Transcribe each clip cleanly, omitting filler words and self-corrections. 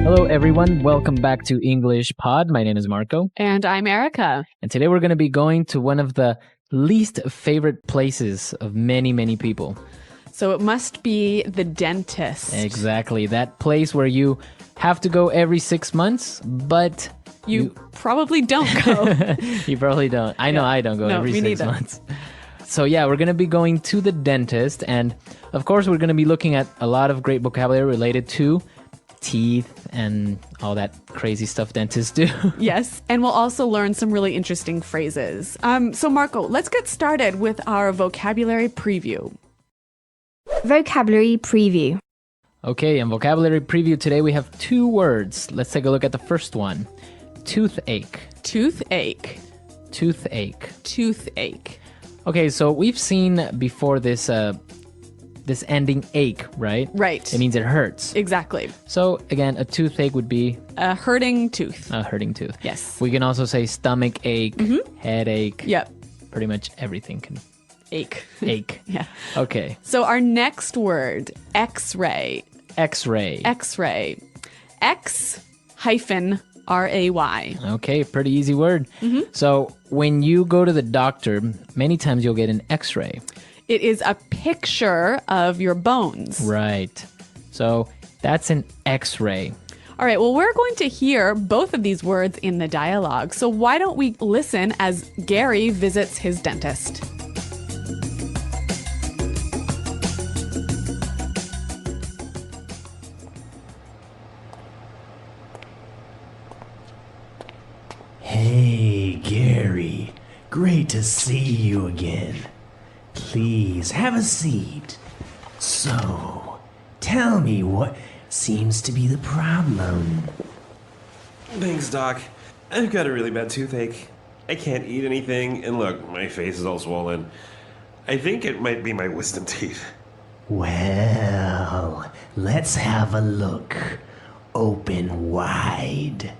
Hello, everyone. Welcome back to English Pod. My name is Marco. And I'm Erica. And today we're going to be going to one of the least favorite places of many, many people. So it must be the dentist. Exactly. That place where you have to go every 6 months, but... You probably don't go. You probably don't. I know I don't go every 6 months. So yeah, we're going to be going to the dentist. And of course, we're going to be looking at a lot of great vocabulary related to teeth and all that crazy stuff dentists do. Yes, and we'll also learn some really interesting phrases. So Marco, let's get started with our vocabulary preview. Vocabulary preview. Okay, in vocabulary preview today we have 2 words. Let's take a look at the first one. Toothache. Toothache. Toothache. Toothache. Okay, so we've seen before this this ending ache, right? Right. It means it hurts. Exactly. So again, a toothache would be a hurting tooth. a hurting tooth. Yes. We can also say stomach ache, headache. Yep. Pretty much everything can Ache. ache. Yeah. Okay. So our next word, X-ray. X-ray. X-ray. X-ray. Okay, pretty easy word. So when you go to the doctor, many times you'll get an X-ray. It is a picture of your bones. Right. So that's an X-ray. All right, well, we're going to hear both of these words in the dialogue. So why don't we listen as Gary visits his dentist? Hey, Gary. Great to see you again. Please, have a seat. So, tell me what seems to be the problem. Thanks, Doc. I've got a really bad toothache. I can't eat anything, and look, my face is all swollen. I think it might be my wisdom teeth. Well, let's have a look. Open wide.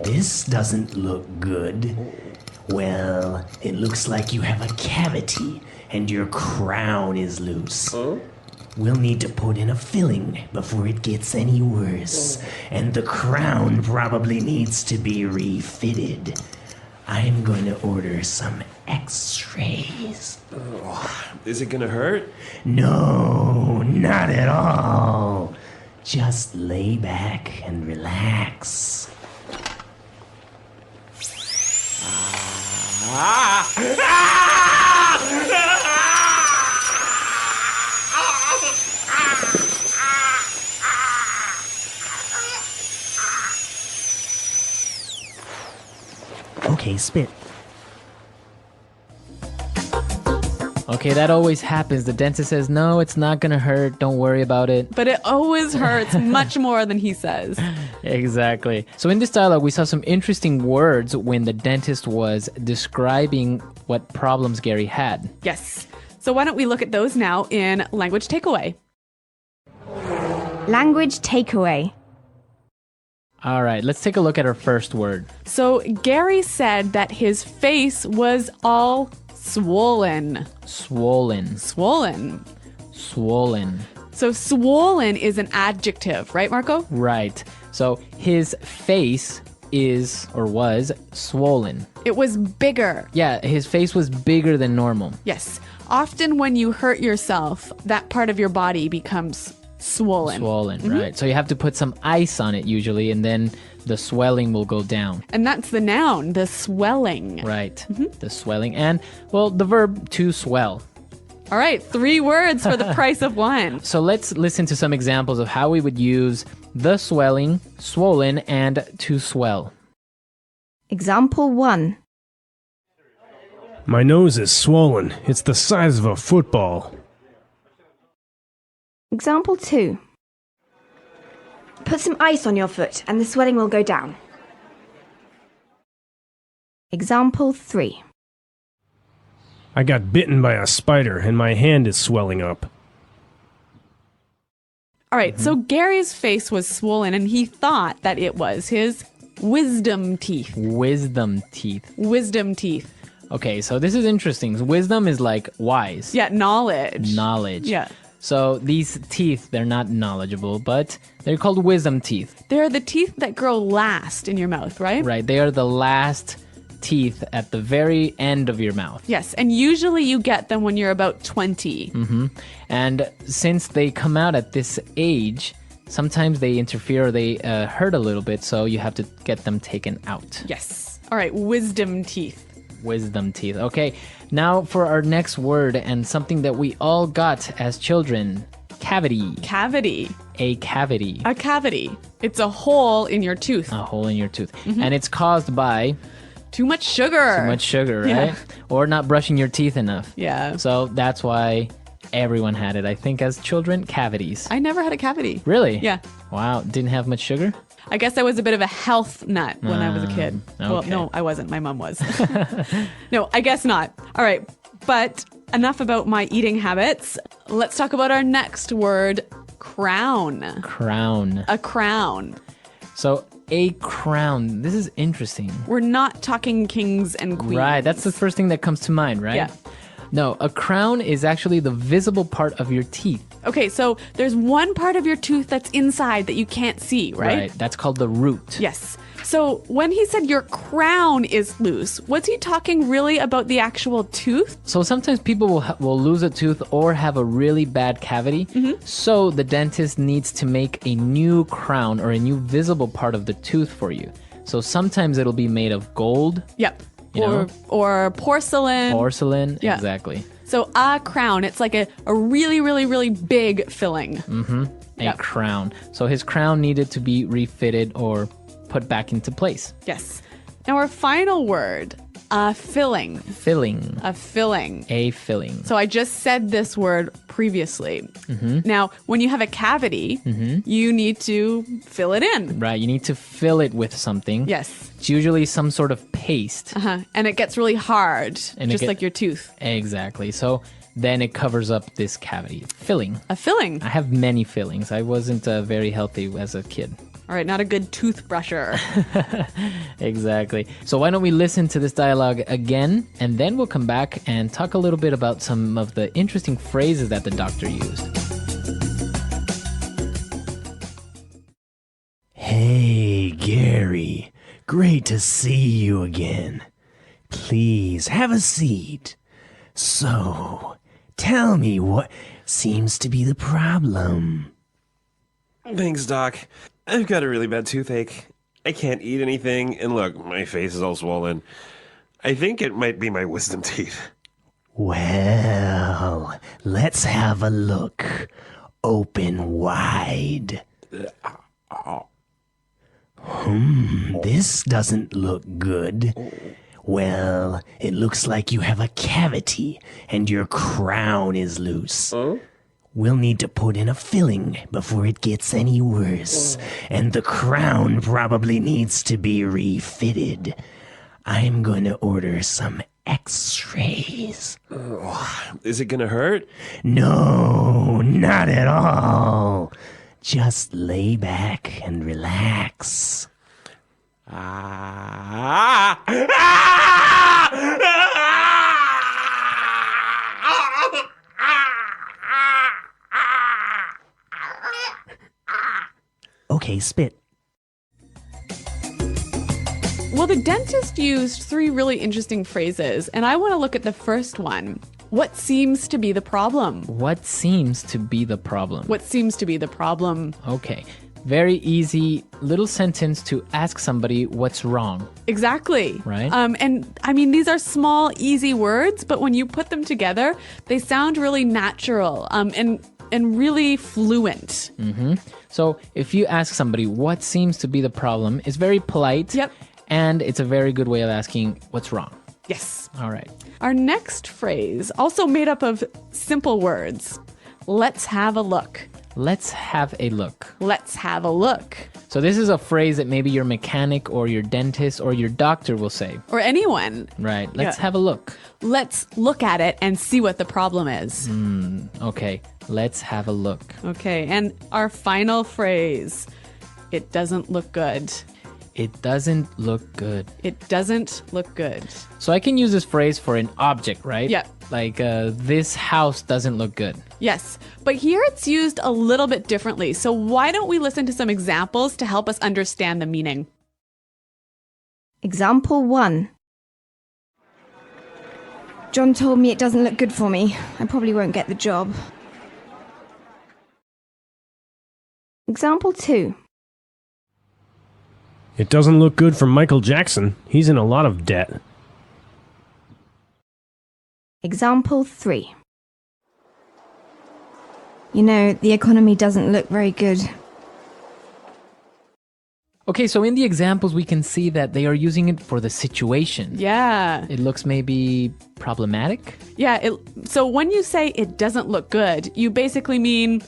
This doesn't look good. Well, it looks like you have a cavity and your crown is loose. We'll need to put in a filling before it gets any worse. And the crown probably needs to be refitted. I'm going to order some x-rays. Is it gonna hurt? No, not at all. Just lay back and relax. Okay, spit. Okay, that always happens. The dentist says, no, it's not going to hurt. Don't worry about it. But it always hurts much more than he says. Exactly. So in this dialogue, we saw some interesting words when the dentist was describing what problems Gary had. Yes. So why don't we look at those now in Language Takeaway? Language takeaway. All right, let's take a look at our first word. So Gary said that his face was all swollen. Swollen. Swollen. Swollen. So swollen is an adjective, right, Marco? Right. So his face is or was swollen. It was bigger. Yeah, his face was bigger than normal. Yes. Often when you hurt yourself, that part of your body becomes swollen. Swollen, right. So you have to put some ice on it usually, and then the swelling will go down. And that's the noun, the swelling. Right. The swelling. And, well, the verb to swell. All right, 3 words for the price of 1. So let's listen to some examples of how we would use the swelling, swollen, and to swell. Example 1. My nose is swollen. It's the size of a football. Example 2. Put some ice on your foot and the swelling will go down. Example 3. I got bitten by a spider and my hand is swelling up. All right, so Gary's face was swollen and he thought that it was his Wisdom teeth. Wisdom teeth. Wisdom teeth. Okay, so this is interesting. Wisdom is like wise. Yeah, knowledge. Knowledge. Yeah. So these teeth, they're not knowledgeable, but they're called wisdom teeth. They're the teeth that grow last in your mouth, right? Right. They are the last teeth at the very end of your mouth. Yes, and usually you get them when you're about 20. Mm-hmm. And since they come out at this age, sometimes they interfere or they hurt a little bit, so you have to get them taken out. Yes. All right, wisdom teeth. Wisdom teeth. Okay, now for our next word and something that we all got as children. Cavity. Cavity. A cavity. A cavity. It's a hole in your tooth. A hole in your tooth. And it's caused by Too much sugar. too much sugar, right? Yeah. Or not brushing your teeth enough. Yeah. So that's why everyone had it. I think as children, cavities. I never had a cavity. Really? Yeah. Wow. Didn't have much sugar? I guess I was a bit of a health nut when I was a kid. Well, okay. no, I wasn't. My mom was. No, I guess not. All right. But enough about my eating habits. Let's talk about our next word, crown. Crown. A crown. So a crown. This is interesting. We're not talking kings and queens. Right. That's the first thing that comes to mind, right? Yeah. No, a crown is actually the visible part of your teeth. Okay, so there's one part of your tooth that's inside that you can't see, right? That's called the root. Yes. So when he said your crown is loose, was he talking really about the actual tooth? So sometimes people will lose a tooth or have a really bad cavity. So the dentist needs to make a new crown or a new visible part of the tooth for you. So sometimes it'll be made of gold. Yep. You know? Or porcelain. Porcelain. Yeah. Exactly. So a crown, it's like a really, really, really big filling. A crown. So his crown needed to be refitted or put back into place. Yes. Now our final word, a filling. Filling. A filling. A filling. So I just said this word previously. Now, when you have a cavity, you need to fill it in. Right. You need to fill it with something. Yes. It's usually some sort of paste. And it gets really hard, And just like your tooth. Exactly. So then it covers up this cavity. Filling. A filling. I have many fillings. I wasn't very healthy as a kid. All right, not a good toothbrusher. Exactly. So why don't we listen to this dialogue again, and then we'll come back and talk a little bit about some of the interesting phrases that the doctor used. Hey, Gary. Great to see you again. Please have a seat. So, tell me what seems to be the problem. Thanks, Doc. I've got a really bad toothache. I can't eat anything, and look, my face is all swollen. I think it might be my wisdom teeth. Well, let's have a look. Open wide. This doesn't look good. Well, it looks like you have a cavity and your crown is loose. We'll need to put in a filling before it gets any worse. And the crown probably needs to be refitted. I'm going to order some x-rays. Is it gonna hurt? No, not at all. Just lay back and relax. Okay, spit. Well, the dentist used 3 really interesting phrases, and I want to look at the first one. What seems to be the problem? What seems to be the problem? What seems to be the problem? Okay. Very easy little sentence to ask somebody what's wrong. Exactly. Right. And I mean, these are small, easy words, but when you put them together, they sound really natural and really fluent. So if you ask somebody what seems to be the problem, it's very polite. Yep. And it's a very good way of asking what's wrong. Yes. All right. Our next phrase, also made up of simple words. Let's have a look. Let's have a look. Let's have a look. So this is a phrase that maybe your mechanic or your dentist or your doctor will say. Or anyone. Right. Let's Yeah. have a look. Let's look at it and see what the problem is. Okay. Let's have a look. Okay, and our final phrase. It doesn't look good. It doesn't look good. It doesn't look good. So I can use this phrase for an object, right? Yeah. Like, this house doesn't look good. Yes, but here it's used a little bit differently. So why don't we listen to some examples to help us understand the meaning? Example 1. John told me it doesn't look good for me. I probably won't get the job. Example 2. It doesn't look good for Michael Jackson. He's in a lot of debt. Example 3. You know, the economy doesn't look very good. Okay, so in the examples, we can see that they are using it for the situation. Yeah. It looks maybe problematic. Yeah. So when you say it doesn't look good, you basically mean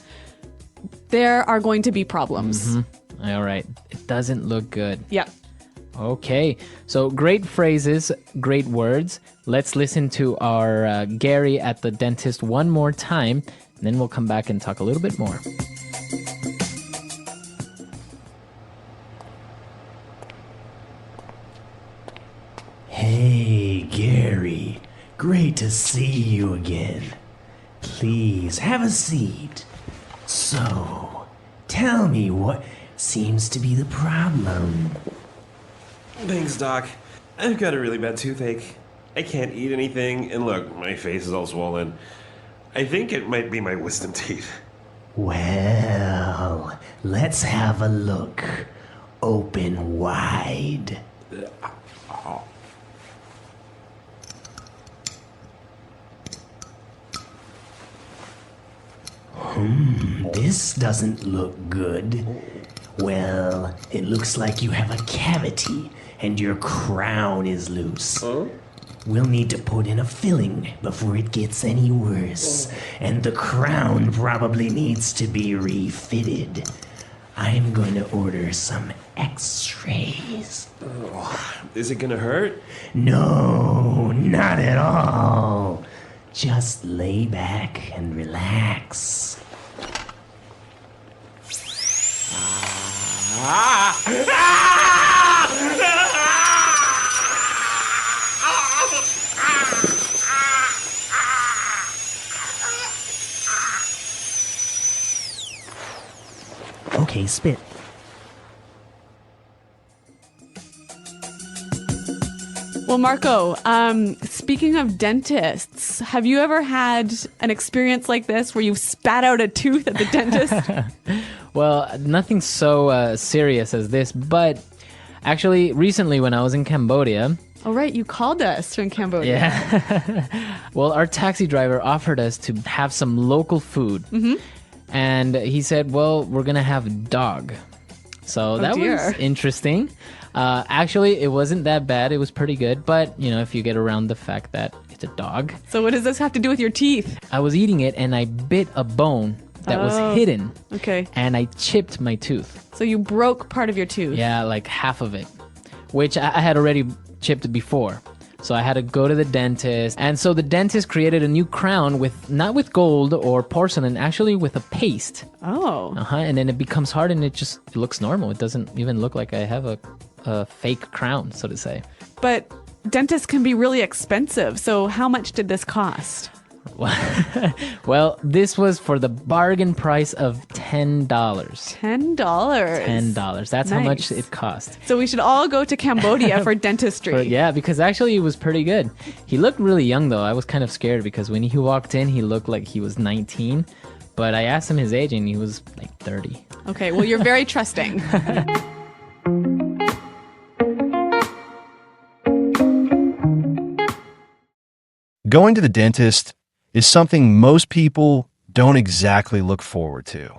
there are going to be problems. Mm-hmm. All right. It doesn't look good. Yeah. Okay. So great phrases, great words. Let's listen to our Gary at the dentist one more time, and then we'll come back and talk a little bit more. Hey, Gary. Great to see you again. Please, have a seat. So, tell me what seems to be the problem. Thanks, Doc. I've got a really bad toothache. I can't eat anything, and look, my face is all swollen. I think it might be my wisdom teeth. Well, let's have a look. Open wide. This doesn't look good. Well, it looks like you have a cavity and your crown is loose. We'll need to put in a filling before it gets any worse. And the crown probably needs to be refitted. I'm going to order some x-rays. Is it gonna hurt? No, not at all. Just lay back and relax. Okay, spit. Well, Marco, speaking of dentists, have you ever had an experience like this where you've spat out a tooth at the dentist? Well, nothing so serious as this, but actually, recently when I was in Cambodia... Oh, right, you called us from Cambodia. Yeah. Well, our taxi driver offered us to have some local food. Mm-hmm. And he said, well, we're going to have dog. So that was interesting. Actually, it wasn't that bad. It was pretty good. But, you know, if you get around the fact that it's a dog. So what does this have to do with your teeth? I was eating it and I bit a bone that was hidden. Okay. And I chipped my tooth. So you broke part of your tooth. Yeah, like half of it, which I had already chipped before. So I had to go to the dentist. And so the dentist created a new crown not with gold or porcelain, actually with a paste. Oh. And then it becomes hard and it looks normal. It doesn't even look like I have a fake crown, so to say. But dentists can be really expensive. So how much did this cost? Well, this was for the bargain price of $10. $10. $10. That's how much Nice. it cost. So we should all go to Cambodia for dentistry. Yeah, because actually it was pretty good. He looked really young though. I was kind of scared because when he walked in, he looked like he was 19. But I asked him his age and he was like 30. Okay, well, you're very trusting. Going to the dentist is something most people don't exactly look forward to.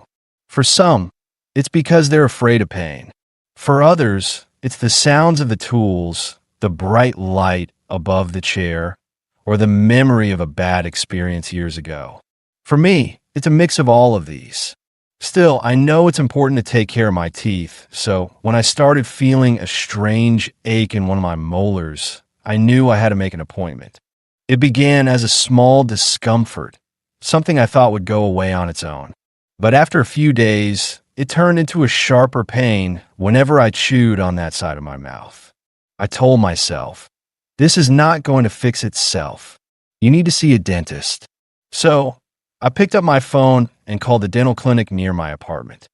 For some, it's because they're afraid of pain. For others, it's the sounds of the tools, the bright light above the chair, or the memory of a bad experience years ago. For me, it's a mix of all of these. Still, I know it's important to take care of my teeth, so when I started feeling a strange ache in one of my molars, I knew I had to make an appointment. It began as a small discomfort, something I thought would go away on its own. But after a few days, it turned into a sharper pain whenever I chewed on that side of my mouth. I told myself, this is not going to fix itself. You need to see a dentist. So I picked up my phone and called the dental clinic near my apartment.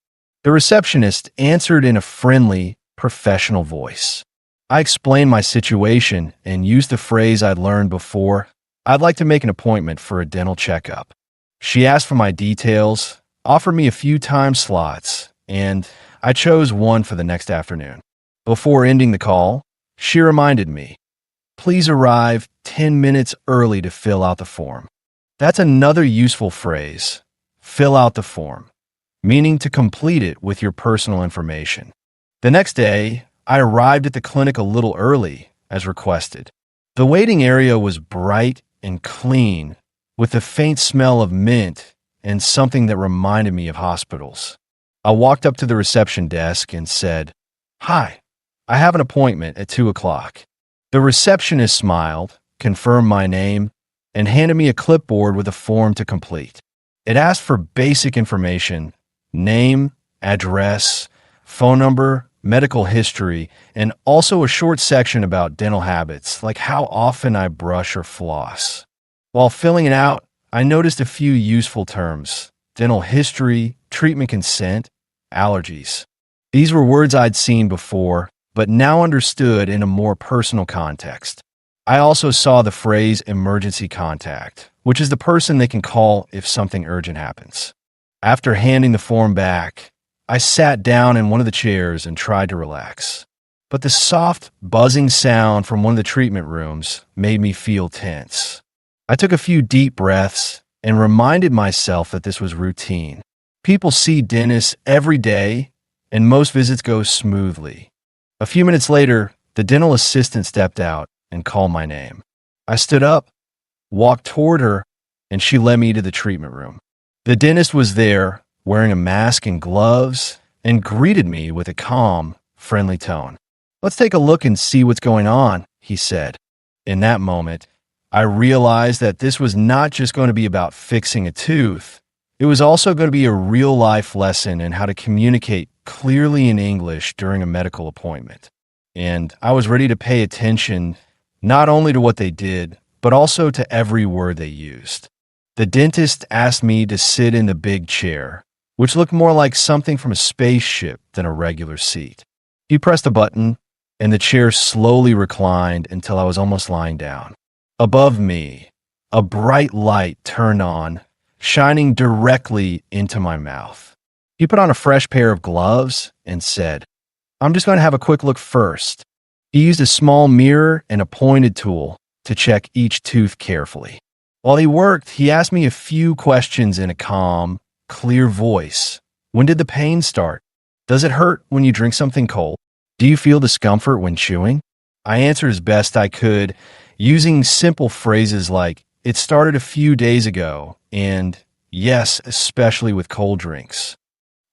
The receptionist answered in a friendly, professional voice. I explained my situation and used the phrase I'd learned before. I'd like to make an appointment for a dental checkup. She asked for my details, offered me a few time slots, and I chose one for the next afternoon. Before ending the call, she reminded me, please arrive 10 minutes early to fill out the form. That's another useful phrase, fill out the form, meaning to complete it with your personal information. The next day, I arrived at the clinic a little early, as requested. The waiting area was bright and clean, with a faint smell of mint and something that reminded me of hospitals. I walked up to the reception desk and said, "Hi, I have an appointment at 2 o'clock. The receptionist smiled, confirmed my name, and handed me a clipboard with a form to complete. It asked for basic information, name, address, phone number, medical history, and also a short section about dental habits, like how often I brush or floss. While filling it out, I noticed a few useful terms: dental history, treatment consent, allergies. These were words I'd seen before, but now understood in a more personal context. I also saw the phrase emergency contact, which is the person they can call if something urgent happens. After handing the form back, I sat down in one of the chairs and tried to relax. But the soft, buzzing sound from one of the treatment rooms made me feel tense. I took a few deep breaths and reminded myself that this was routine. People see dentists every day, and most visits go smoothly. A few minutes later, the dental assistant stepped out and called my name. I stood up, walked toward her, and she led me to the treatment room. The dentist was there, wearing a mask and gloves, and greeted me with a calm, friendly tone. "Let's take a look and see what's going on," he said. In that moment, I realized that this was not just going to be about fixing a tooth. It was also going to be a real-life lesson in how to communicate clearly in English during a medical appointment. And I was ready to pay attention not only to what they did, but also to every word they used. The dentist asked me to sit in the big chair, which looked more like something from a spaceship than a regular seat. He pressed a button, and the chair slowly reclined until I was almost lying down. Above me, a bright light turned on, shining directly into my mouth. He put on a fresh pair of gloves and said, "I'm just going to have a quick look first." He used a small mirror and a pointed tool to check each tooth carefully. While he worked, he asked me a few questions in a calm, clear voice. When did the pain start? Does it hurt when you drink something cold? Do you feel discomfort when chewing? I answered as best I could, using simple phrases like, "It started a few days ago," and "yes, especially with cold drinks."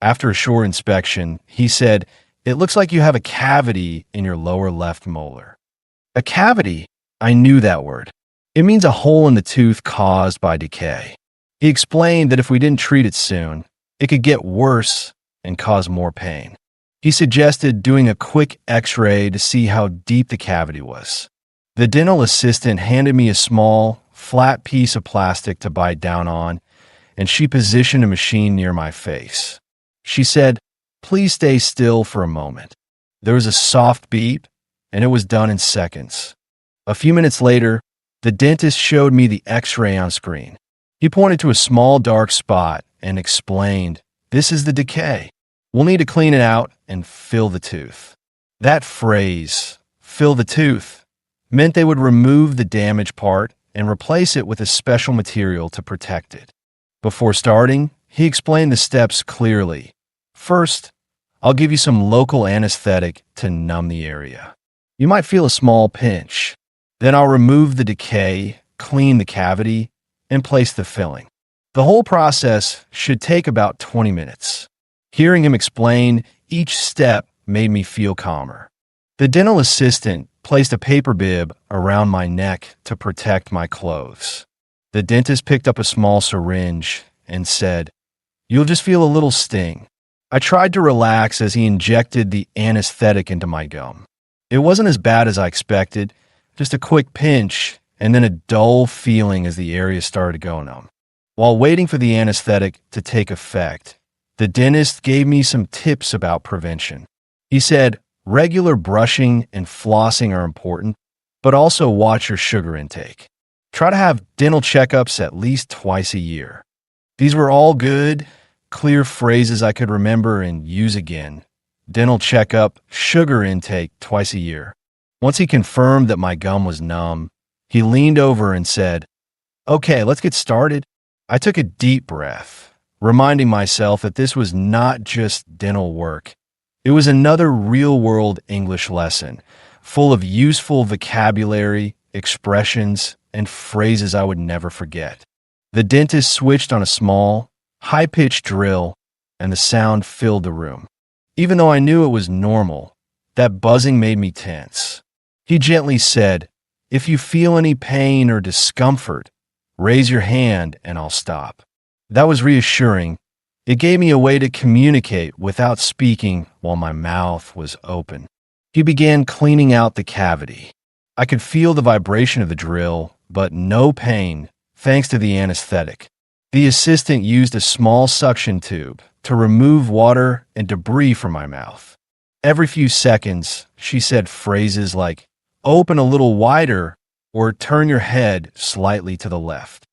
After a short inspection, he said, "It looks like you have a cavity in your lower left molar." A cavity? I knew that word. It means a hole in the tooth caused by decay. He explained that if we didn't treat it soon, it could get worse and cause more pain. He suggested doing a quick x-ray to see how deep the cavity was. The dental assistant handed me a small, flat piece of plastic to bite down on, and she positioned a machine near my face. She said, "Please stay still for a moment." There was a soft beep, and it was done in seconds. A few minutes later, the dentist showed me the x-ray on screen. He pointed to a small dark spot and explained, "This is the decay. We'll need to clean it out and fill the tooth." That phrase, "fill the tooth," meant they would remove the damaged part and replace it with a special material to protect it. Before starting, he explained the steps clearly. First, I'll give you some local anesthetic to numb the area. You might feel a small pinch. Then I'll remove the decay, clean the cavity, and place the filling. The whole process should take about 20 minutes. Hearing him explain each step made me feel calmer. The dental assistant placed a paper bib around my neck to protect my clothes. The dentist picked up a small syringe and said, "You'll just feel a little sting. I tried to relax as he injected the anesthetic into my gum. It wasn't as bad as I expected, just a quick pinch and then a dull feeling as the area started to go numb. While waiting for the anesthetic to take effect, the dentist gave me some tips about prevention. He said regular brushing and flossing are important, but also watch your sugar intake. Try to have dental checkups at least twice a year. These were all good, clear phrases I could remember and use again. Dental checkup, sugar intake twice a year. Once he confirmed that my gum was numb, he leaned over and said, "Okay, let's get started." I took a deep breath, reminding myself that this was not just dental work. It was another real-world English lesson, full of useful vocabulary, expressions, and phrases I would never forget. The dentist switched on a small, high-pitched drill, and the sound filled the room. Even though I knew it was normal, that buzzing made me tense. He gently said, "If you feel any pain or discomfort, raise your hand and I'll stop." That was reassuring. It gave me a way to communicate without speaking while my mouth was open. He began cleaning out the cavity. I could feel the vibration of the drill, but no pain, thanks to the anesthetic. The assistant used a small suction tube to remove water and debris from my mouth. Every few seconds, she said phrases like, "Open a little wider," or "Turn your head slightly to the left."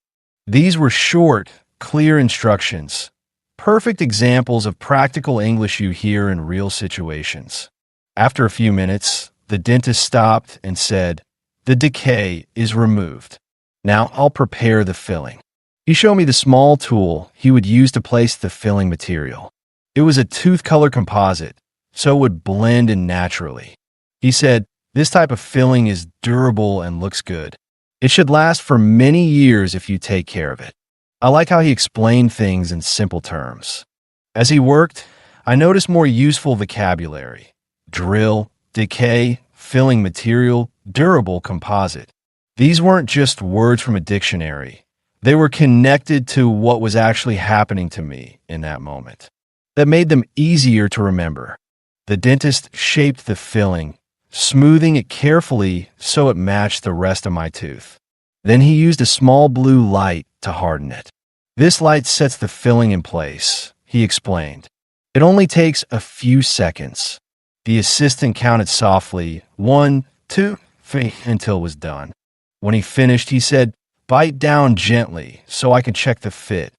These were short, clear instructions, perfect examples of practical English you hear in real situations. After a few minutes, the dentist stopped and said, "The decay is removed. Now I'll prepare the filling." He showed me the small tool he would use to place the filling material. It was a tooth color composite, so it would blend in naturally. He said, "This type of filling is durable and looks good. It should last for many years if you take care of it." I like how he explained things in simple terms. As he worked, I noticed more useful vocabulary: drill, decay, filling material, durable composite. These weren't just words from a dictionary. They were connected to what was actually happening to me in that moment. That made them easier to remember. The dentist shaped the filling, smoothing it carefully so it matched the rest of my tooth. Then he used a small blue light to harden it. "This light sets the filling in place," he explained. "It only takes a few seconds." The assistant counted softly, 1, 2, 3, until it was done. When he finished, he said, "Bite down gently so I can check the fit."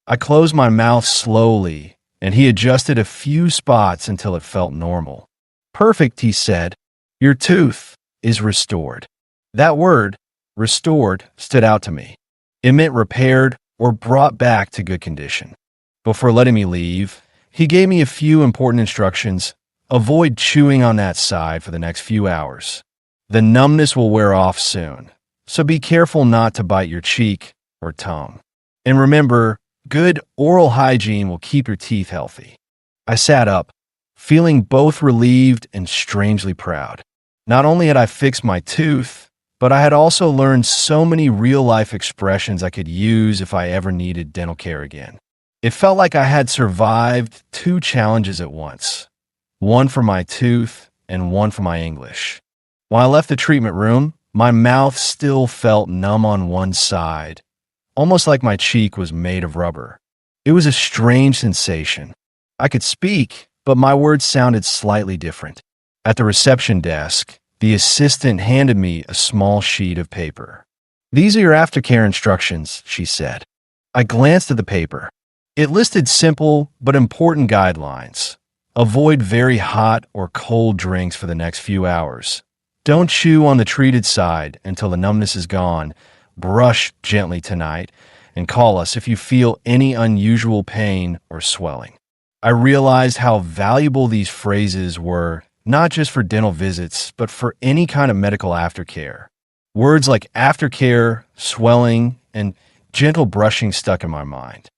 I closed my mouth slowly, and he adjusted a few spots until it felt normal. "Perfect," he said. "Your tooth is restored." That word, restored, stood out to me. It meant repaired or brought back to good condition. Before letting me leave, he gave me a few important instructions. Avoid chewing on that side for the next few hours. The numbness will wear off soon, so be careful not to bite your cheek or tongue. And remember, good oral hygiene will keep your teeth healthy. I sat up, feeling both relieved and strangely proud. Not only had I fixed my tooth, but I had also learned so many real-life expressions I could use if I ever needed dental care again. It felt like I had survived 2 challenges at once, one for my tooth and one for my English. When I left the treatment room, my mouth still felt numb on one side, almost like my cheek was made of rubber. It was a strange sensation. I could speak, but my words sounded slightly different. At the reception desk, the assistant handed me a small sheet of paper. "These are your aftercare instructions," she said. I glanced at the paper. It listed simple but important guidelines. Avoid very hot or cold drinks for the next few hours. Don't chew on the treated side until the numbness is gone. Brush gently tonight, and call us if you feel any unusual pain or swelling. I realized how valuable these phrases were, not just for dental visits, but for any kind of medical aftercare. Words like aftercare, swelling, and gentle brushing stuck in my mind.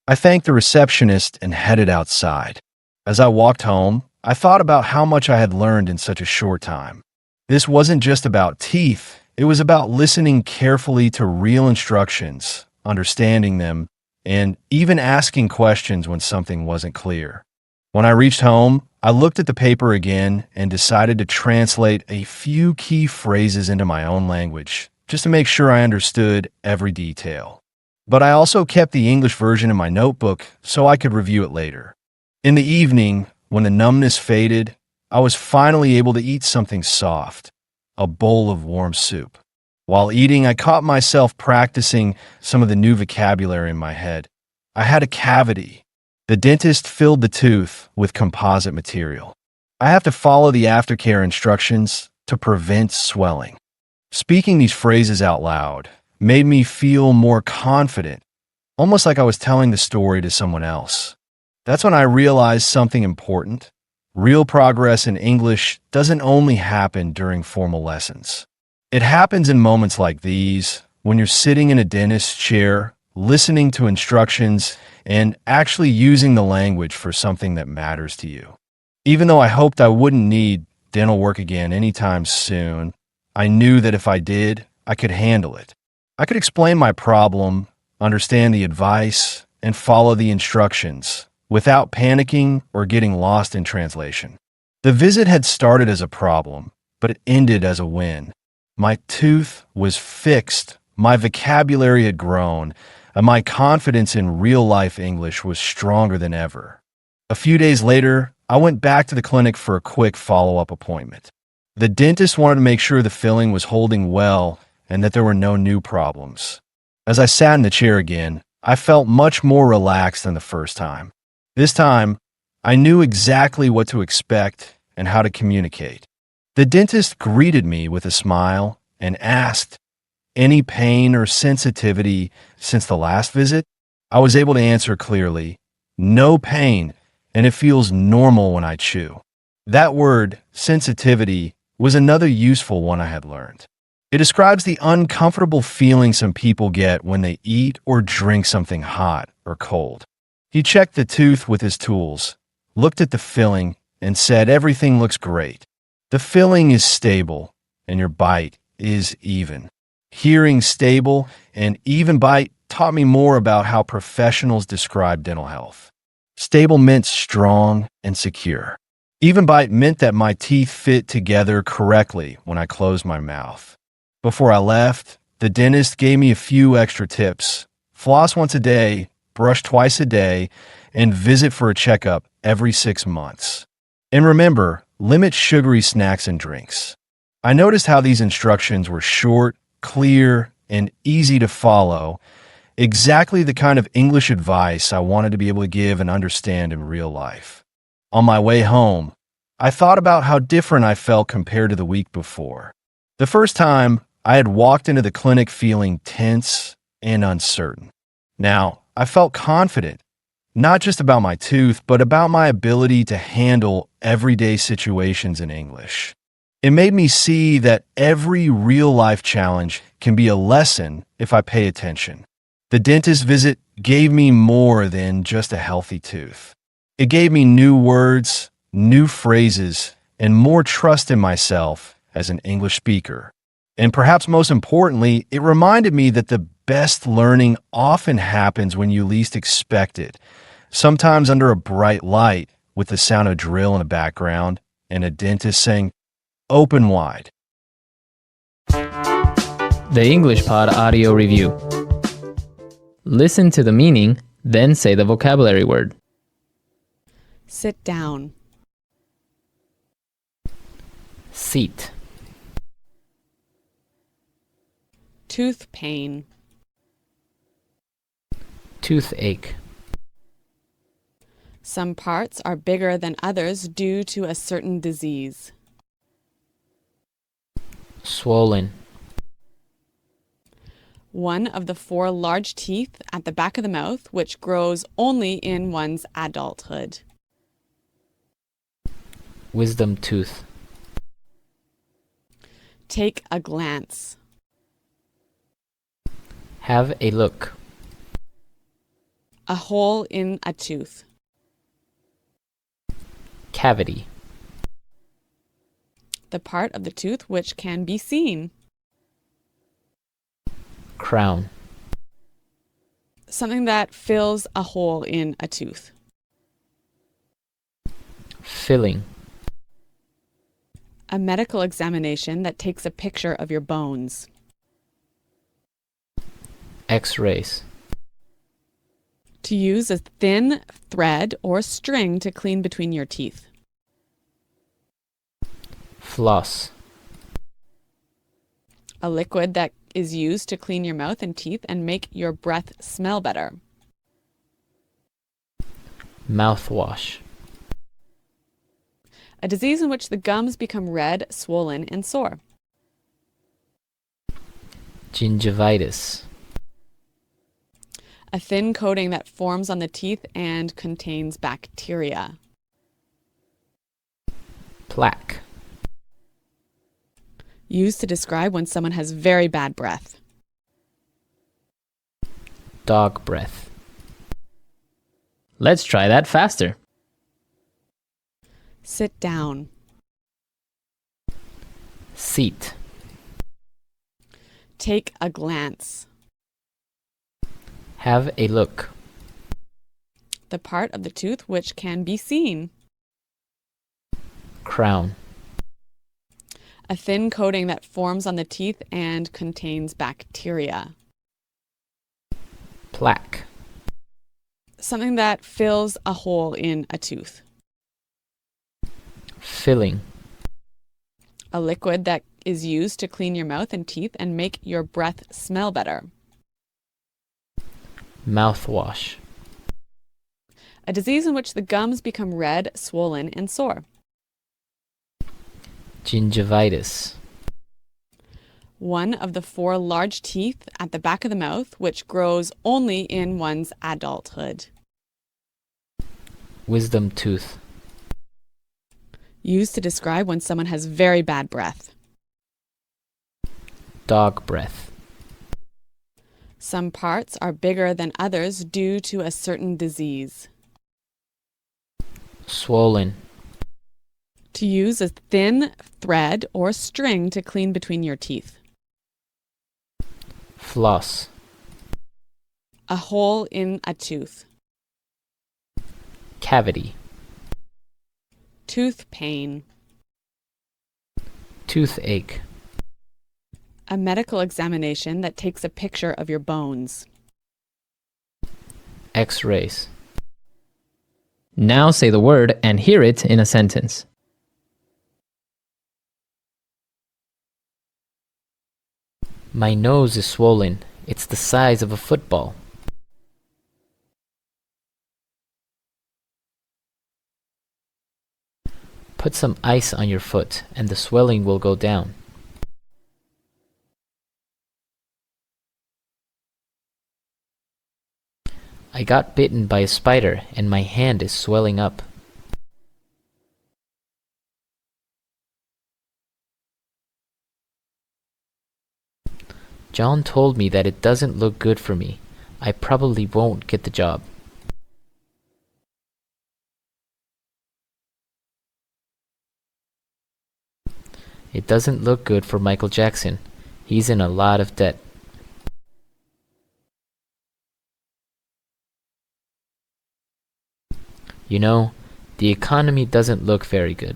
I thanked the receptionist and headed outside. As I walked home, I thought about how much I had learned in such a short time. This wasn't just about teeth. It was about listening carefully to real instructions, understanding them, and even asking questions when something wasn't clear. When I reached home, I looked at the paper again and decided to translate a few key phrases into my own language, just to make sure I understood every detail. But I also kept the English version in my notebook so I could review it later. In the evening, when the numbness faded, I was finally able to eat something soft, a bowl of warm soup. While eating, I caught myself practicing some of the new vocabulary in my head. I had a cavity. The dentist filled the tooth with composite material. I have to follow the aftercare instructions to prevent swelling. Speaking these phrases out loud made me feel more confident, almost like I was telling the story to someone else. That's when I realized something important. Real progress in English doesn't only happen during formal lessons. It happens in moments like these, when you're sitting in a dentist's chair, listening to instructions, and actually using the language for something that matters to you. Even though I hoped I wouldn't need dental work again anytime soon, I knew that if I did, I could handle it. I could explain my problem, understand the advice, and follow the instructions without panicking or getting lost in translation. The visit had started as a problem, but it ended as a win. My tooth was fixed, my vocabulary had grown, and my confidence in real-life English was stronger than ever. A few days later, I went back to the clinic for a quick follow-up appointment. The dentist wanted to make sure the filling was holding well and that there were no new problems. As I sat in the chair again, I felt much more relaxed than the first time. This time, I knew exactly what to expect and how to communicate. The dentist greeted me with a smile and asked, "Any pain or sensitivity since the last visit?" I was able to answer clearly, "No pain, and it feels normal when I chew." That word, sensitivity, was another useful one I had learned. It describes the uncomfortable feeling some people get when they eat or drink something hot or cold. He checked the tooth with his tools, looked at the filling, and said everything looks great. The filling is stable, and your bite is even. Hearing stable and even bite taught me more about how professionals describe dental health. Stable meant strong and secure. Even bite meant that my teeth fit together correctly when I closed my mouth. Before I left, the dentist gave me a few extra tips. Floss once a day, brush twice a day, and visit for a checkup every 6 months. And remember, limit sugary snacks and drinks. I noticed how these instructions were short, clear, and easy to follow, exactly the kind of English advice I wanted to be able to give and understand in real life. On my way home, I thought about how different I felt compared to the week before. The first time, I had walked into the clinic feeling tense and uncertain. Now, I felt confident, not just about my tooth, but about my ability to handle everyday situations in English. It made me see that every real-life challenge can be a lesson if I pay attention. The dentist visit gave me more than just a healthy tooth. It gave me new words, new phrases, and more trust in myself as an English speaker. And perhaps most importantly, it reminded me that the best learning often happens when you least expect it, sometimes under a bright light with the sound of drill in the background and a dentist saying, "Open wide." The English Pod audio review. Listen to the meaning, then say the vocabulary word. Sit down. Seat. Tooth pain. Toothache. Some parts are bigger than others due to a certain disease. Swollen. One of the 4 large teeth at the back of the mouth, which grows only in one's adulthood. Wisdom tooth. Take a glance. Have a look. A hole in a tooth. Cavity. The part of the tooth which can be seen. Crown. Something that fills a hole in a tooth. Filling. A medical examination that takes a picture of your bones. X-rays. To use a thin thread or string to clean between your teeth. Floss. A liquid that is used to clean your mouth and teeth and make your breath smell better. Mouthwash. A disease in which the gums become red, swollen, and sore. Gingivitis. A thin coating that forms on the teeth and contains bacteria. Plaque. Used to describe when someone has very bad breath. Dog breath. Let's try that faster. Sit down. Seat. Take a glance. Have a look. The part of the tooth which can be seen. Crown. A thin coating that forms on the teeth and contains bacteria. Plaque. Something that fills a hole in a tooth. Filling. A liquid that is used to clean your mouth and teeth and make your breath smell better. Mouthwash. A disease in which the gums become red, swollen, and sore. Gingivitis. One of the 4 large teeth at the back of the mouth, which grows only in one's adulthood. Wisdom tooth. Used to describe when someone has very bad breath. Dog breath. Some parts are bigger than others due to a certain disease. Swollen. To use a thin thread or string to clean between your teeth. Floss. A hole in a tooth. Cavity. Tooth pain. Toothache. A medical examination that takes a picture of your bones. X-rays. Now say the word and hear it in a sentence. My nose is swollen. It's the size of a football. Put some ice on your foot and the swelling will go down. I got bitten by a spider and my hand is swelling up. John told me that it doesn't look good for me. I probably won't get the job. It doesn't look good for Michael Jackson. He's in a lot of debt. You know, the economy doesn't look very good.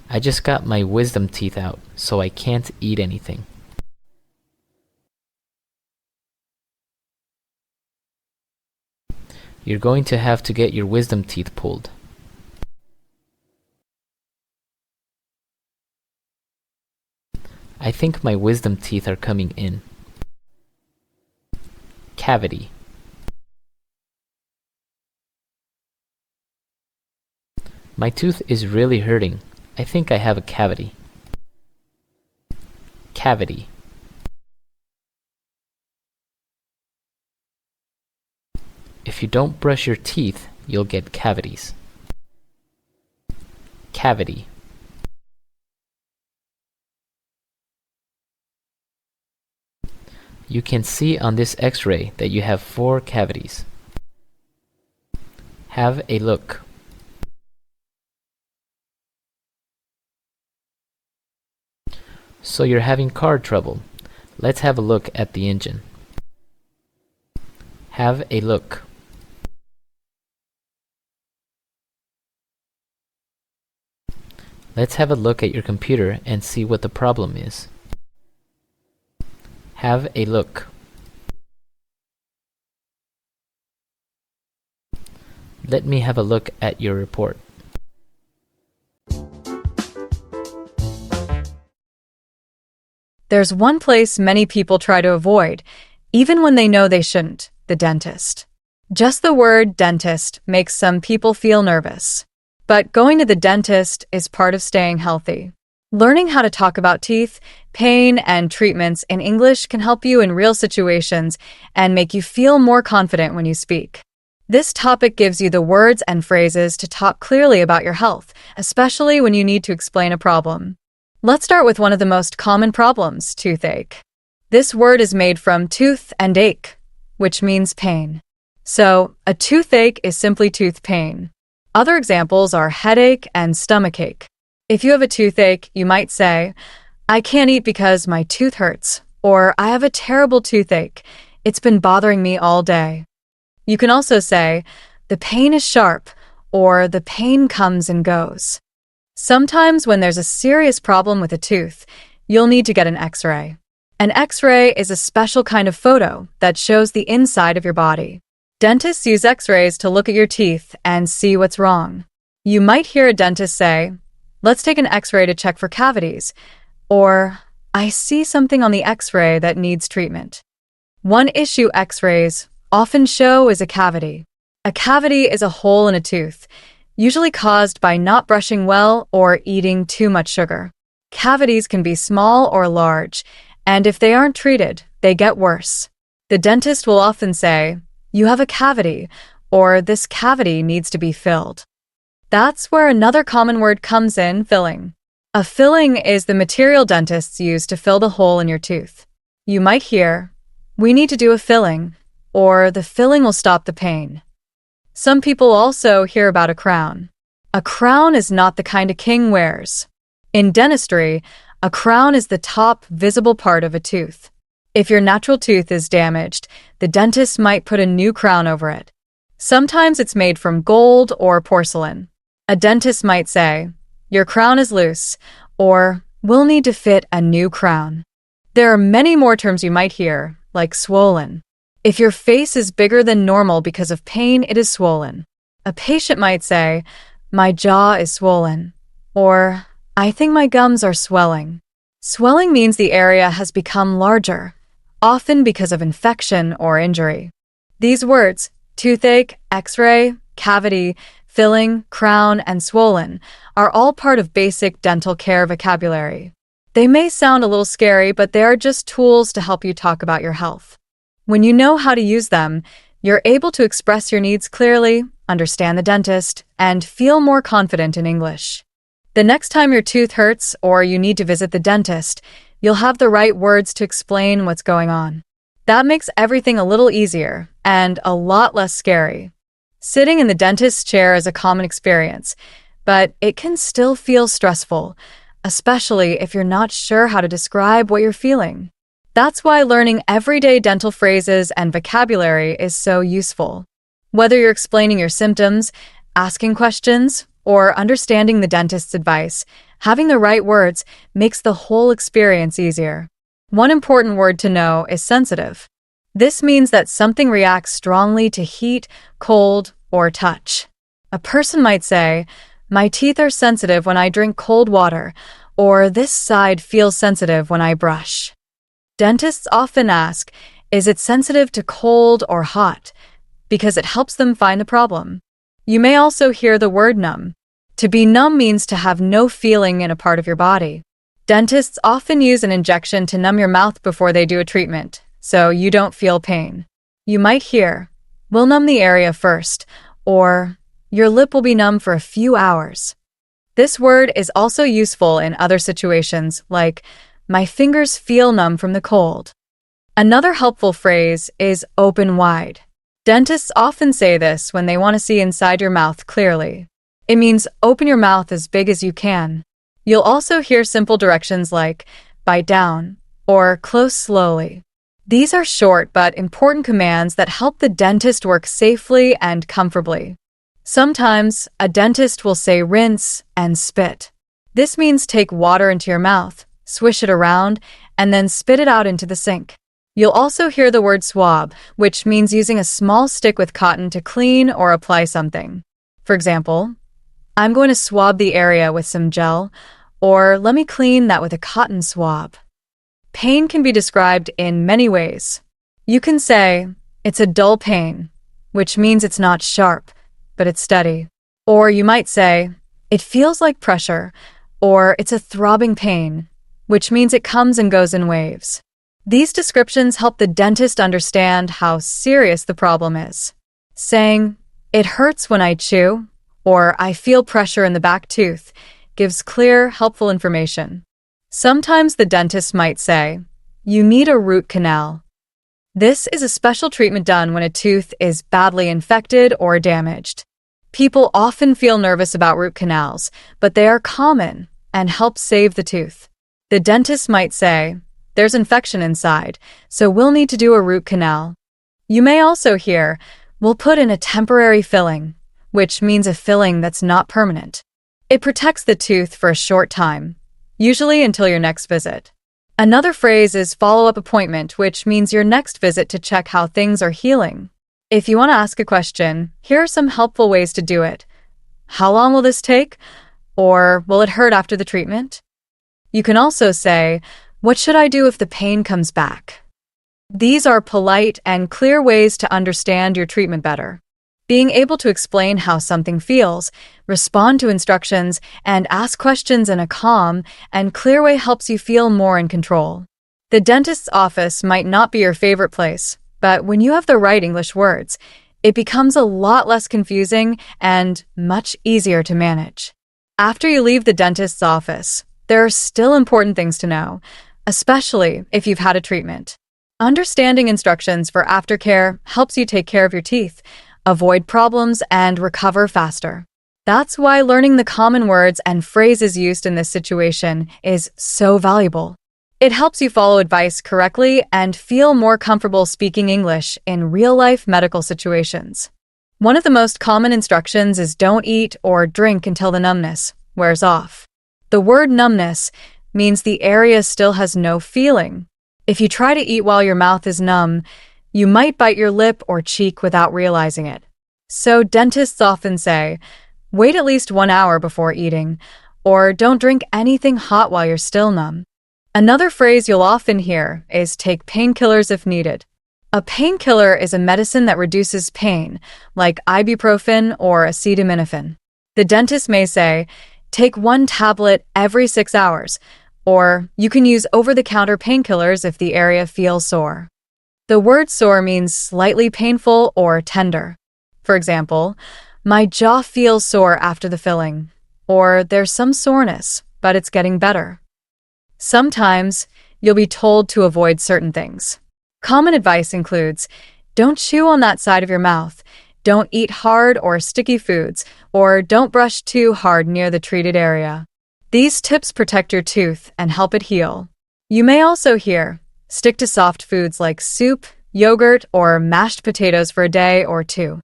I just got my wisdom teeth out, so I can't eat anything. You're going to have to get your wisdom teeth pulled. I think my wisdom teeth are coming in. Cavity. My tooth is really hurting. I think I have a cavity. Cavity. If you don't brush your teeth, you'll get cavities. Cavity. You can see on this X-ray that you have 4 cavities. Have a look. So you're having car trouble. Let's have a look at the engine. Have a look. Let's have a look at your computer and see what the problem is. Have a look. Let me have a look at your report. There's one place many people try to avoid, even when they know they shouldn't: the dentist. Just the word dentist makes some people feel nervous. But going to the dentist is part of staying healthy. Learning how to talk about teeth, pain, and treatments in English can help you in real situations and make you feel more confident when you speak. This topic gives you the words and phrases to talk clearly about your health, especially when you need to explain a problem. Let's start with one of the most common problems: toothache. This word is made from tooth and ache, which means pain. So, a toothache is simply tooth pain. Other examples are headache and stomachache. If you have a toothache, you might say, "I can't eat because my tooth hurts," or "I have a terrible toothache. It's been bothering me all day." You can also say, "The pain is sharp," or "The pain comes and goes." Sometimes when there's a serious problem with a tooth, you'll need to get an X-ray. An X-ray is a special kind of photo that shows the inside of your body. Dentists use X-rays to look at your teeth and see what's wrong. You might hear a dentist say, "Let's take an X-ray to check for cavities," or "I see something on the X-ray that needs treatment." One issue X-rays often show is a cavity. A cavity is a hole in a tooth, usually caused by not brushing well or eating too much sugar. Cavities can be small or large, and if they aren't treated, they get worse. The dentist will often say, "You have a cavity," or "This cavity needs to be filled." That's where another common word comes in: filling. A filling is the material dentists use to fill the hole in your tooth. You might hear, "We need to do a filling," or "The filling will stop the pain." Some people also hear about a crown. A crown is not the kind a king wears. In dentistry, a crown is the top visible part of a tooth. If your natural tooth is damaged, the dentist might put a new crown over it. Sometimes it's made from gold or porcelain. A dentist might say, "Your crown is loose," or "We'll need to fit a new crown." There are many more terms you might hear, like swollen. If your face is bigger than normal because of pain, it is swollen. A patient might say, "My jaw is swollen," or "I think my gums are swelling." Swelling means the area has become larger, often because of infection or injury. These words, toothache, X-ray, cavity, filling, crown, and swollen, are all part of basic dental care vocabulary. They may sound a little scary, but they are just tools to help you talk about your health. When you know how to use them, you're able to express your needs clearly, understand the dentist, and feel more confident in English. The next time your tooth hurts or you need to visit the dentist, you'll have the right words to explain what's going on. That makes everything a little easier and a lot less scary. Sitting in the dentist's chair is a common experience, but it can still feel stressful, especially if you're not sure how to describe what you're feeling. That's why learning everyday dental phrases and vocabulary is so useful. Whether you're explaining your symptoms, asking questions, or understanding the dentist's advice, having the right words makes the whole experience easier. One important word to know is sensitive. This means that something reacts strongly to heat, cold, or touch. A person might say, "My teeth are sensitive when I drink cold water," or "This side feels sensitive when I brush." Dentists often ask, "Is it sensitive to cold or hot?" because it helps them find the problem. You may also hear the word numb. To be numb means to have no feeling in a part of your body. Dentists often use an injection to numb your mouth before they do a treatment, so you don't feel pain. You might hear, "We'll numb the area first," or "Your lip will be numb for a few hours." This word is also useful in other situations, like, "My fingers feel numb from the cold." Another helpful phrase is "open wide." Dentists often say this when they want to see inside your mouth clearly. It means open your mouth as big as you can. You'll also hear simple directions like "bite down" or "close slowly." These are short but important commands that help the dentist work safely and comfortably. Sometimes, a dentist will say rinse and spit. This means take water into your mouth, swish it around, and then spit it out into the sink. You'll also hear the word swab, which means using a small stick with cotton to clean or apply something. For example, I'm going to swab the area with some gel, or let me clean that with a cotton swab. Pain can be described in many ways. You can say, it's a dull pain, which means it's not sharp, but it's steady. Or you might say, it feels like pressure, or it's a throbbing pain, which means it comes and goes in waves. These descriptions help the dentist understand how serious the problem is. Saying, it hurts when I chew, or I feel pressure in the back tooth, gives clear, helpful information. Sometimes the dentist might say, you need a root canal. This is a special treatment done when a tooth is badly infected or damaged. People often feel nervous about root canals, but they are common and help save the tooth. The dentist might say, there's infection inside, so we'll need to do a root canal. You may also hear, we'll put in a temporary filling, which means a filling that's not permanent. It protects the tooth for a short time, usually until your next visit. Another phrase is follow-up appointment, which means your next visit to check how things are healing. If you want to ask a question, here are some helpful ways to do it. How long will this take? Or will it hurt after the treatment? You can also say, what should I do if the pain comes back? These are polite and clear ways to understand your treatment better. Being able to explain how something feels, respond to instructions, and ask questions in a calm and clear way helps you feel more in control. The dentist's office might not be your favorite place, but when you have the right English words, it becomes a lot less confusing and much easier to manage. After you leave the dentist's office, there are still important things to know, especially if you've had a treatment. Understanding instructions for aftercare helps you take care of your teeth, avoid problems, and recover faster. That's why learning the common words and phrases used in this situation is so valuable. It helps you follow advice correctly and feel more comfortable speaking English in real-life medical situations. One of the most common instructions is don't eat or drink until the numbness wears off. The word numbness means the area still has no feeling. If you try to eat while your mouth is numb, you might bite your lip or cheek without realizing it. So dentists often say, wait at least 1 hour before eating, or don't drink anything hot while you're still numb. Another phrase you'll often hear is take painkillers if needed. A painkiller is a medicine that reduces pain, like ibuprofen or acetaminophen. The dentist may say, take 1 tablet every 6 hours, or you can use over-the-counter painkillers if the area feels sore. The word sore means slightly painful or tender. For example, my jaw feels sore after the filling, or there's some soreness, but it's getting better. Sometimes, you'll be told to avoid certain things. Common advice includes, don't chew on that side of your mouth, don't eat hard or sticky foods, or don't brush too hard near the treated area. These tips protect your tooth and help it heal. You may also hear, stick to soft foods like soup, yogurt, or mashed potatoes for a day or 2.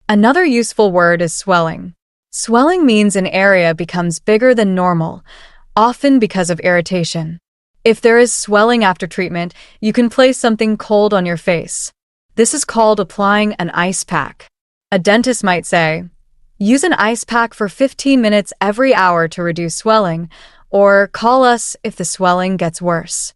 Another useful word is swelling. Swelling means an area becomes bigger than normal, often because of irritation. If there is swelling after treatment, you can place something cold on your face. This is called applying an ice pack. A dentist might say, use an ice pack for 15 minutes every hour to reduce swelling, or call us if the swelling gets worse.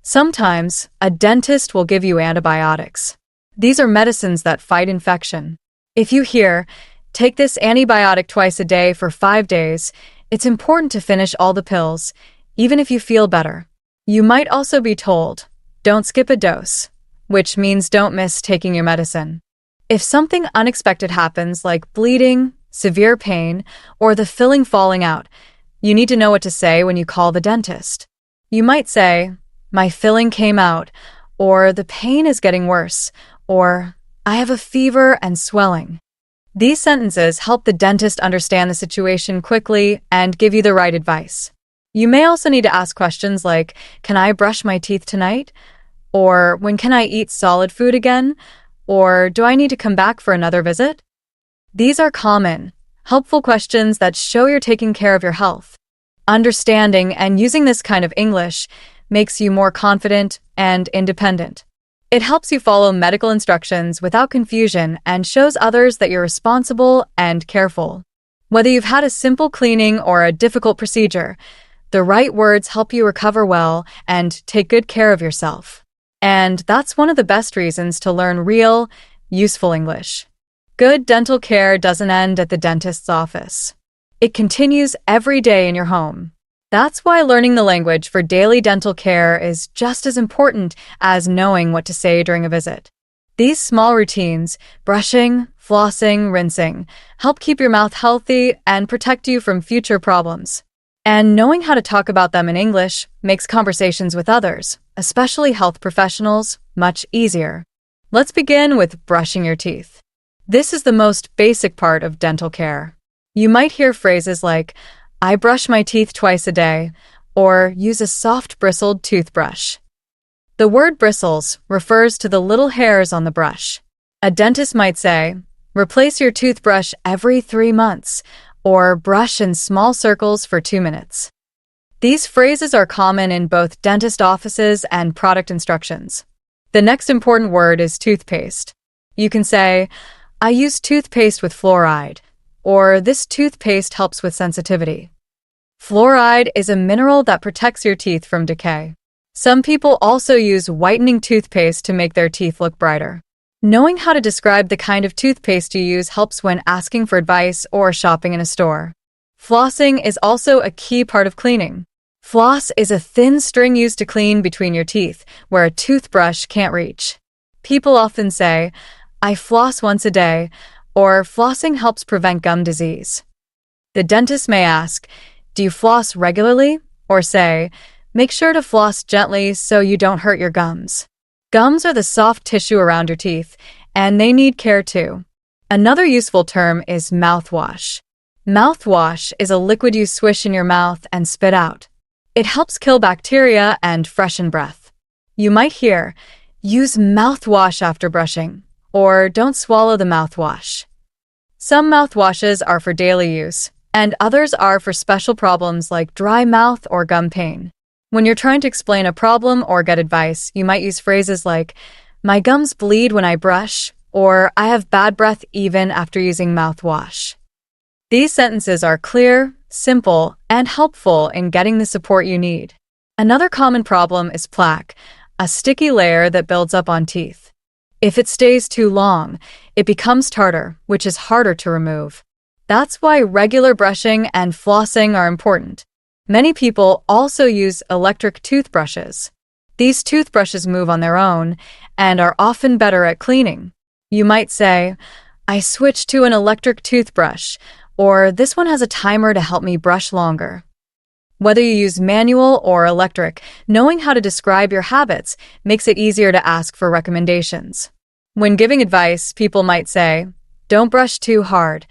Sometimes, a dentist will give you antibiotics. These are medicines that fight infection. If you hear, take this antibiotic twice a day for 5 days, it's important to finish all the pills, even if you feel better. You might also be told, don't skip a dose, which means don't miss taking your medicine. If something unexpected happens like bleeding, severe pain, or the filling falling out, you need to know what to say when you call the dentist. You might say, my filling came out, or the pain is getting worse, or I have a fever and swelling. These sentences help the dentist understand the situation quickly and give you the right advice. You may also need to ask questions like, can I brush my teeth tonight? Or when can I eat solid food again? Or do I need to come back for another visit? These are common, helpful questions that show you're taking care of your health. Understanding and using this kind of English makes you more confident and independent. It helps you follow medical instructions without confusion and shows others that you're responsible and careful. Whether you've had a simple cleaning or a difficult procedure, the right words help you recover well and take good care of yourself. And that's one of the best reasons to learn real, useful English. Good dental care doesn't end at the dentist's office. It continues every day in your home. That's why learning the language for daily dental care is just as important as knowing what to say during a visit. These small routines, brushing, flossing, rinsing, help keep your mouth healthy and protect you from future problems. And knowing how to talk about them in English makes conversations with others, especially health professionals, much easier. Let's begin with brushing your teeth. This is the most basic part of dental care. You might hear phrases like, I brush my teeth twice a day, or use a soft bristled toothbrush. The word bristles refers to the little hairs on the brush. A dentist might say, replace your toothbrush every 3 months, or brush in small circles for 2 minutes. These phrases are common in both dentist offices and product instructions. The next important word is toothpaste. You can say, I use toothpaste with fluoride, or this toothpaste helps with sensitivity. Fluoride is a mineral that protects your teeth from decay. Some people also use whitening toothpaste to make their teeth look brighter. Knowing how to describe the kind of toothpaste you use helps when asking for advice or shopping in a store. Flossing is also a key part of cleaning. Floss is a thin string used to clean between your teeth, where a toothbrush can't reach. People often say, I floss once a day, or flossing helps prevent gum disease. The dentist may ask, do you floss regularly? Or say, make sure to floss gently so you don't hurt your gums. Gums are the soft tissue around your teeth, and they need care too. Another useful term is mouthwash. Mouthwash is a liquid you swish in your mouth and spit out. It helps kill bacteria and freshen breath. You might hear, use mouthwash after brushing, or don't swallow the mouthwash. Some mouthwashes are for daily use, and others are for special problems like dry mouth or gum pain. When you're trying to explain a problem or get advice, you might use phrases like, my gums bleed when I brush, or I have bad breath even after using mouthwash. These sentences are clear, simple, and helpful in getting the support you need. Another common problem is plaque, a sticky layer that builds up on teeth. If it stays too long, it becomes tartar, which is harder to remove. That's why regular brushing and flossing are important. Many people also use electric toothbrushes. These toothbrushes move on their own and are often better at cleaning. You might say, I switched to an electric toothbrush, or this one has a timer to help me brush longer. Whether you use manual or electric, knowing how to describe your habits makes it easier to ask for recommendations. When giving advice, people might say, don't brush too hard.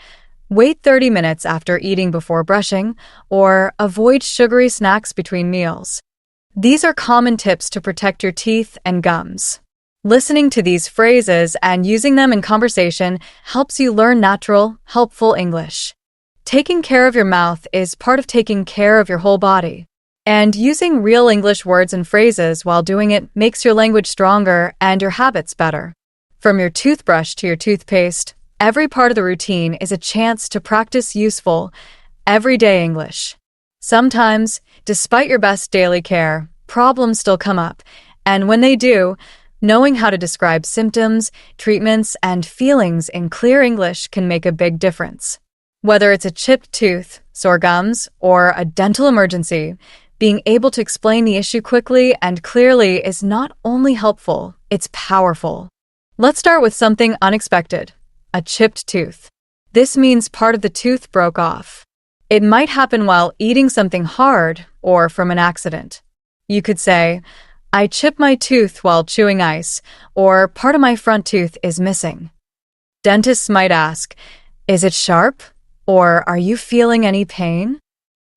Wait 30 minutes after eating before brushing, or avoid sugary snacks between meals. These are common tips to protect your teeth and gums. Listening to these phrases and using them in conversation helps you learn natural, helpful English. Taking care of your mouth is part of taking care of your whole body. And using real English words and phrases while doing it makes your language stronger and your habits better. From your toothbrush to your toothpaste, every part of the routine is a chance to practice useful, everyday English. Sometimes, despite your best daily care, problems still come up, and when they do, knowing how to describe symptoms, treatments, and feelings in clear English can make a big difference. Whether it's a chipped tooth, sore gums, or a dental emergency, being able to explain the issue quickly and clearly is not only helpful, it's powerful. Let's start with something unexpected. A chipped tooth. This means part of the tooth broke off. It might happen while eating something hard or from an accident. You could say, I chipped my tooth while chewing ice, or part of my front tooth is missing. Dentists might ask, is it sharp? Or are you feeling any pain?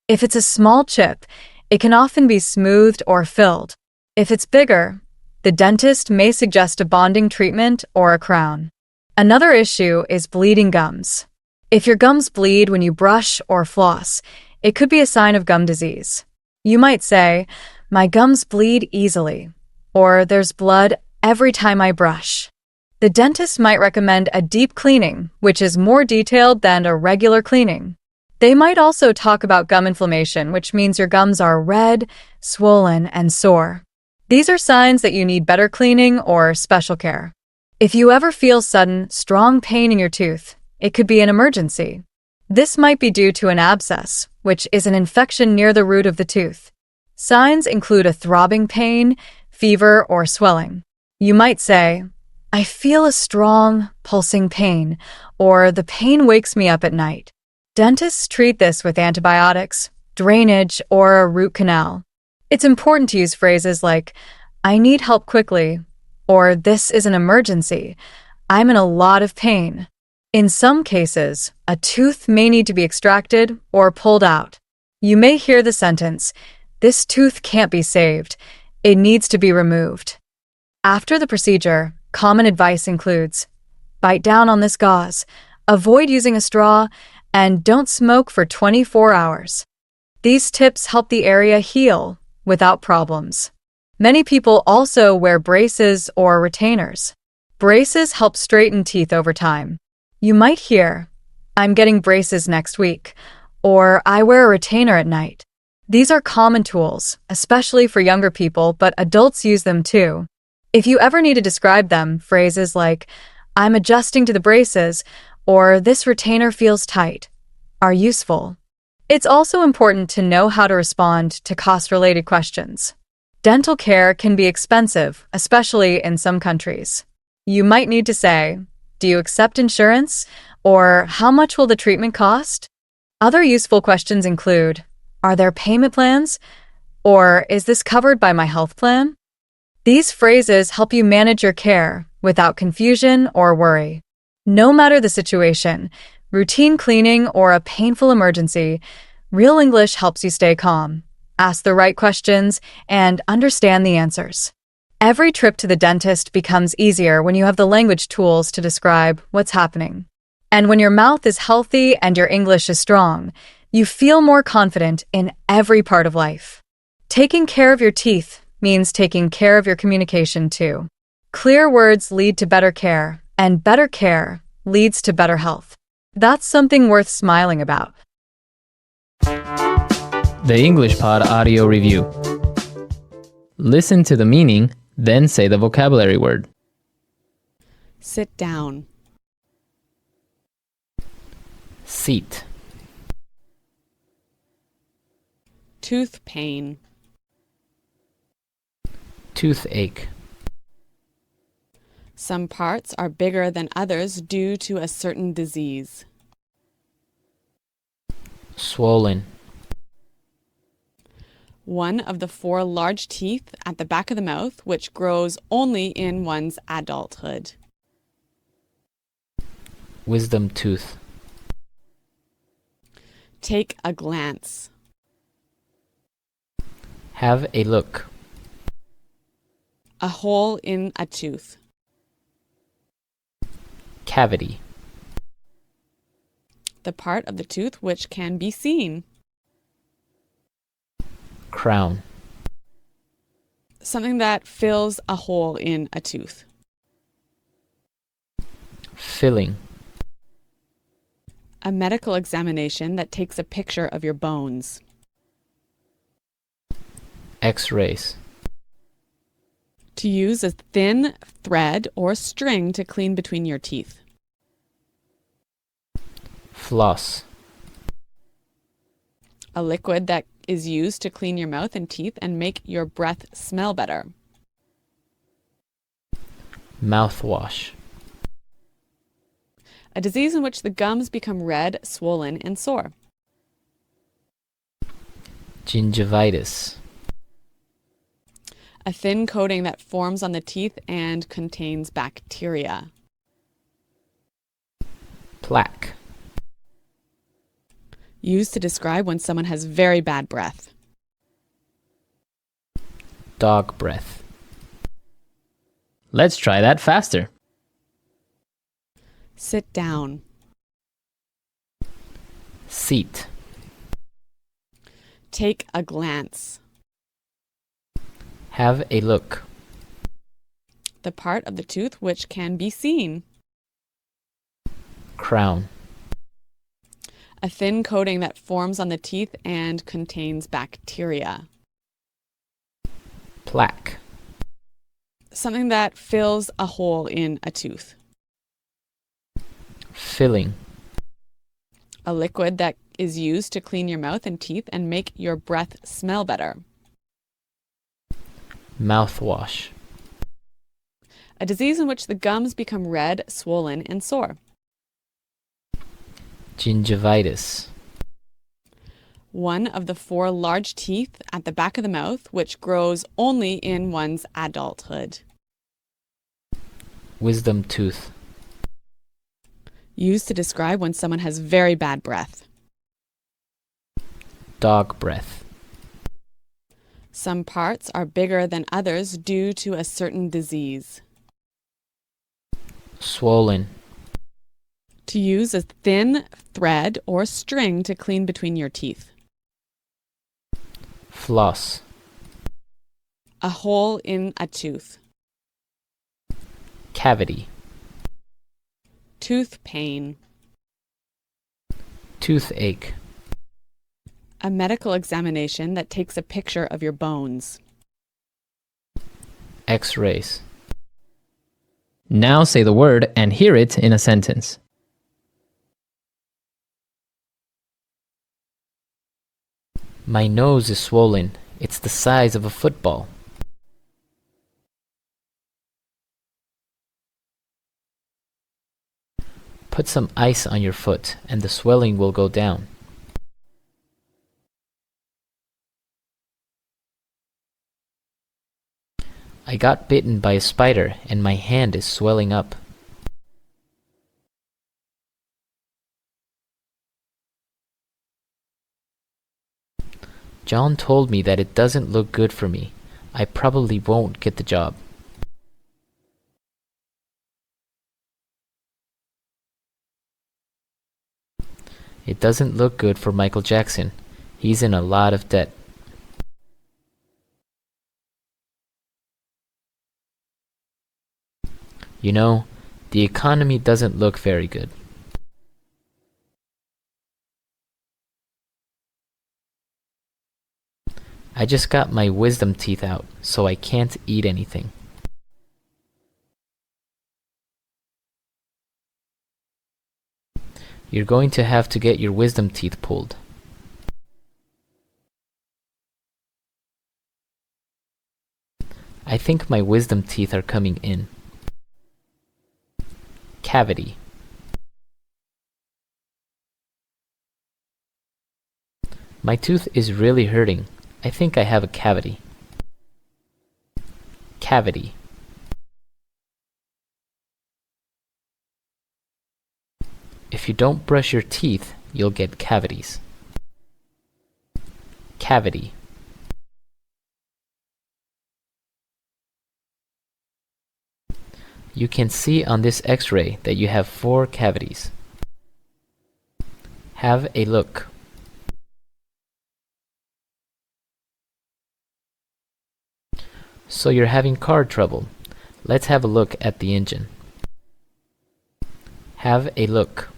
If it's a small chip, it can often be smoothed or filled. If it's bigger, the the dentist may suggest a bonding treatment or a crown. Another issue is bleeding gums. If your gums bleed when you brush or floss, it could be a sign of gum disease. You might say, "My gums bleed easily," or "There's blood every time I brush." The dentist might recommend a deep cleaning, which is more detailed than a regular cleaning. They might also talk about gum inflammation, which means your gums are red, swollen, and sore. These are signs that you need better cleaning or special care. If you ever feel sudden, strong pain in your tooth, it could be an emergency. This might be due to an abscess, which is an infection near the root of the tooth. Signs include a throbbing pain, fever, or swelling. You might say, "I feel a strong, pulsing pain," or "The pain wakes me up at night." Dentists treat this with antibiotics, drainage, or a root canal. It's important to use phrases like, "I need help quickly," or "This is an emergency. I'm in a lot of pain." In some cases, a tooth may need to be extracted or pulled out. You may hear the sentence, "This tooth can't be saved. It needs to be removed." After the procedure, common advice includes, bite down on this gauze, avoid using a straw, and don't smoke for 24 hours. These tips help the area heal without problems. Many people also wear braces or retainers. Braces help straighten teeth over time. You might hear, "I'm getting braces next week," or "I wear a retainer at night." These are common tools, especially for younger people, but adults use them too. If you ever need to describe them, phrases like, "I'm adjusting to the braces," or "This retainer feels tight," are useful. It's also important to know how to respond to cost-related questions. Dental care can be expensive, especially in some countries. You might need to say, "Do you accept insurance?" or "How much will the treatment cost?" Other useful questions include, "Are there payment plans?" or "Is this covered by my health plan?" These phrases help you manage your care without confusion or worry. No matter the situation, routine cleaning or a painful emergency, Real English helps you stay calm, ask the right questions, and understand the answers. Every trip to the dentist becomes easier when you have the language tools to describe what's happening. And when your mouth is healthy and your English is strong, you feel more confident in every part of life. Taking care of your teeth means taking care of your communication too. Clear words lead to better care, and better care leads to better health. That's something worth smiling about. The English Pod audio review. Listen to the meaning, then say the vocabulary word. Sit down. Seat. Tooth pain. Toothache. Some parts are bigger than others due to a certain disease. Swollen. One of the 4 large teeth at the back of the mouth, which grows only in one's adulthood. Wisdom tooth. Take a glance. Have a look. A hole in a tooth. Cavity. The part of the tooth which can be seen. Crown. Something that fills a hole in a tooth. Filling. A medical examination that takes a picture of your bones. X-rays. To use a thin thread or string to clean between your teeth. Floss. A liquid that is used to clean your mouth and teeth and make your breath smell better. Mouthwash. A disease in which the gums become red, swollen, and sore. Gingivitis. A thin coating that forms on the teeth and contains bacteria. Plaque. Used to describe when someone has very bad breath. Dog breath. Let's try that faster. Sit down. Seat. Take a glance. Have a look. The part of the tooth which can be seen. Crown. A thin coating that forms on the teeth and contains bacteria. Plaque. Something that fills a hole in a tooth. Filling. A liquid that is used to clean your mouth and teeth and make your breath smell better. Mouthwash. A disease in which the gums become red, swollen, and sore. Gingivitis. One of the 4 large teeth at the back of the mouth, which grows only in one's adulthood. Wisdom tooth. Used to describe when someone has very bad breath. Dog breath. Some parts are bigger than others due to a certain disease. Swollen. To use a thin thread or string to clean between your teeth. Floss. A hole in a tooth. Cavity. Tooth pain. Toothache. A medical examination that takes a picture of your bones. X-rays. Now say the word and hear it in a sentence. My nose is swollen. It's the size of a football. Put some ice on your foot and the swelling will go down. I got bitten by a spider and my hand is swelling up. John told me that it doesn't look good for me. I probably won't get the job. It doesn't look good for Michael Jackson. He's in a lot of debt. You know, the economy doesn't look very good. I just got my wisdom teeth out, so I can't eat anything. You're going to have to get your wisdom teeth pulled. I think my wisdom teeth are coming in. Cavity. My tooth is really hurting. I think I have a cavity. Cavity. If you don't brush your teeth, you'll get cavities. Cavity. You can see on this X-ray that you have 4 cavities. Have a look. So you're having car trouble. Let's have a look at the engine. Have a look.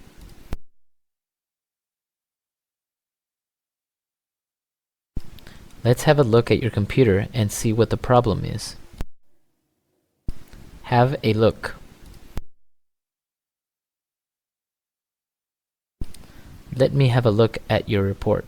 Let's have a look at your computer and see what the problem is. Have a look. Let me have a look at your report.